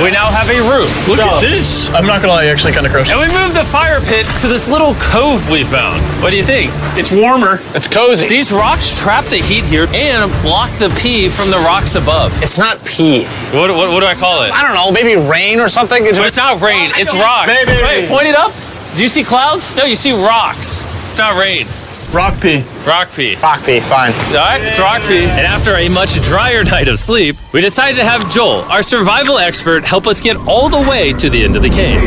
We now have a roof. Look at this. I'm not gonna lie, actually kind of gross. And we moved the fire pit to this little cove we found. What do you think? It's warmer. It's cozy. These rocks trap the heat here and block the pee from the rocks above. It's not pee. What do I call it? I don't know, maybe rain or something? But it's not rain, it's rock. Baby. Wait, point it up. Do you see clouds? No, you see rocks. It's not rain. Rock pee. Rock pee. Rock pee, fine. All right, it's rock pee. And after a much drier night of sleep, we decided to have Joel, our survival expert, help us get all the way to the end of the cave.